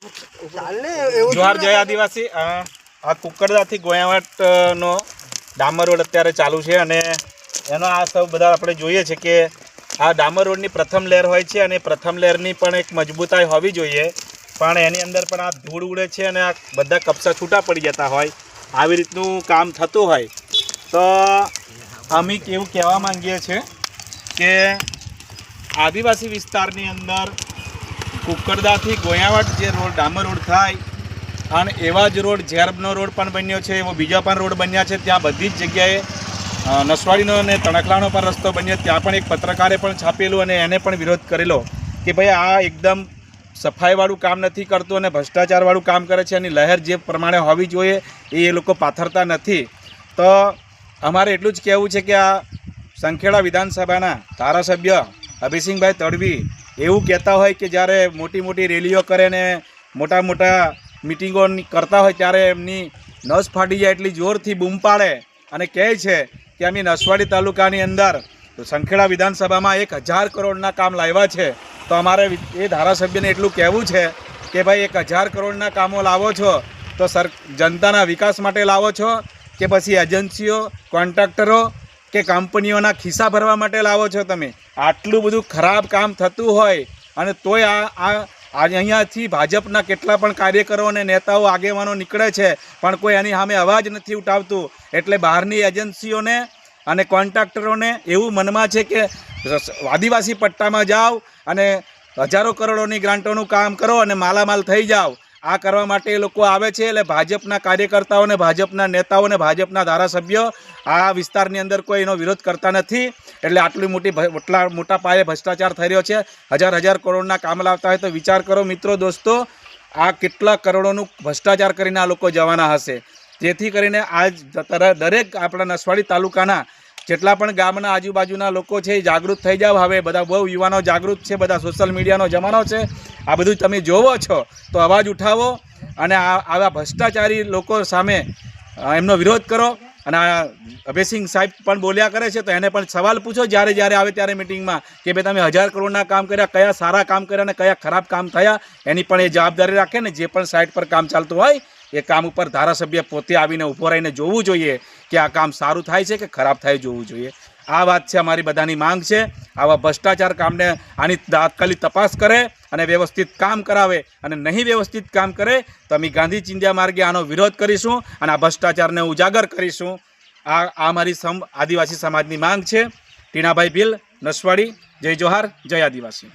જોહાર જય આદિવાસી। આ કુકરદાથી ગોયાવાટનો ડામર રોડ અત્યારે ચાલુ છે અને એનો આ સૌ બધા આપણે જોઈએ છે કે આ ડામર રોડની પ્રથમ લેર હોય છે અને પ્રથમ લેરની પણ એક મજબૂતાઈ હોવી જોઈએ, પણ એની અંદર પણ આ ધૂળ ઉડે છે અને આ બધા કપસા છૂટા પડી જતા હોય, આવી રીતનું કામ થતું હોય તો અમે એવું કહેવા માંગીએ છીએ કે આદિવાસી વિસ્તારની અંદર કુકરદાથી ગોયાવાટ જે રોડ ડામર રોડ થાય અને એવા જ રોડ ઝેરબનો રોડ પણ બન્યો છે, એવો બીજા પણ રોડ બન્યા છે। ત્યાં બધી જ જગ્યાએ નસવાડીનો અને તણખલાનો પણ રસ્તો બન્યો, ત્યાં પણ એક પત્રકારે પણ છાપેલું અને એને પણ વિરોધ કરેલો કે ભાઈ આ એકદમ સફાઈવાળું કામ નથી કરતું અને ભ્રષ્ટાચારવાળું કામ કરે છે, અને લહેર જે પ્રમાણે હોવી જોઈએ એ લોકો પાથરતા નથી। તો અમારે એટલું જ કહેવું છે કે આ સંખેડા વિધાનસભાના ધારાસભ્ય અભિસિંહભાઈ તડવી એવું કહેતા હોય કે જ્યારે મોટી મોટી રેલીઓ કરે ને મોટા મોટા મિટિંગો કરતા હોય ત્યારે એમની નસ ફાટી જાય એટલી જોરથી બૂમ પાડે અને કહે છે કે અમે નસવાડી તાલુકાની અંદર સંખેડા વિધાનસભામાં 1000 કરોડના કામ લાવ્યા છે। તો અમારે એ ધારાસભ્યને એટલું કહેવું છે કે ભાઈ 1000 કરોડના કામો લાવો છો તો જનતાના વિકાસ માટે લાવો છો કે પછી એજન્સીઓ કોન્ટ્રાક્ટરો કે કંપનીઓના ખિસ્સા ભરવા માટે લાવો છો? તમે આટલું બધું ખરાબ કામ થતું હોય અને તોય આજે અહીંયાથી ભાજપના કેટલા પણ કાર્યકરો અને નેતાઓ આગેવાનો નીકળે છે પણ કોઈ એની સામે અવાજ નથી ઉઠાવતું। એટલે બહારની એજન્સીઓને અને કોન્ટ્રાક્ટરોને એવું મનમાં છે કે આદિવાસી પટ્ટામાં જાઓ અને હજારો કરોડોની ગ્રાન્ટોનું કામ કરો અને માલામાલ થઈ જાઓ। આ કરવા માટે એ લોકો આવે છે। એટલે ભાજપના કાર્યકર્તાઓને, ભાજપના નેતાઓને, ભાજપના ધારાસભ્યો આ વિસ્તારની અંદર કોઈ એનો વિરોધ કરતા નથી। એટલે આટલી મોટા પાયે ભ્રષ્ટાચાર થઈ રહ્યો છે। હજાર કરોડના કામ લાવતા હોય તો વિચાર કરો મિત્રો, દોસ્તો, આ કેટલા કરોડોનું ભ્રષ્ટાચાર કરીને આ લોકો જવાના હશે। જેથી કરીને આજ દરેક આપણા નસવાડી તાલુકાના જેટલા પણ ગામના આજુબાજુના લોકો છે એ જાગૃત થઈ જાવ। હવે બધા બહુ યુવાનો જાગૃત છે, બધા સોશિયલ મીડિયાનો જમાનો છે, આ બધું તમે જોવો છો તો અવાજ ઉઠાવો અને આવા ભ્રષ્ટાચારી લોકો સામે એમનો વિરોધ કરો। અને આ અભયસિંહ સાહેબ પણ બોલ્યા કરે છે તો એને પણ સવાલ પૂછો જ્યારે આવે ત્યારે મિટિંગમાં કે ભાઈ તમે 1000 કરોડના કામ કર્યા, કયા સારા કામ કર્યા અને કયા ખરાબ કામ થયા, એની પણ એ જવાબદારી રાખે ને। જે પણ સાઇટ પર કામ ચાલતું હોય એ કામ ઉપર ધારાસભ્ય પોતે આવીને ઊભો રહીને જોવું જોઈએ કે આ કામ સારું થાય છે કે ખરાબ થાય જોવું જોઈએ। આ વાત છે, અમારી બધાની માંગ છે। આવા ભ્રષ્ટાચાર કામને આની તાત્કાલિક તપાસ કરે અને વ્યવસ્થિત કામ કરાવે, અને નહીં વ્યવસ્થિત કામ કરે તો અમે ગાંધી ચિંધ્યા માર્ગે આનો વિરોધ કરીશું અને આ ભ્રષ્ટાચારને ઉજાગર કરીશું। આ અમારી આદિવાસી સમાજની માંગ છે। ટીણાભાઈ ભીલ, નસવાડી। જય જોહાર, જય આદિવાસી।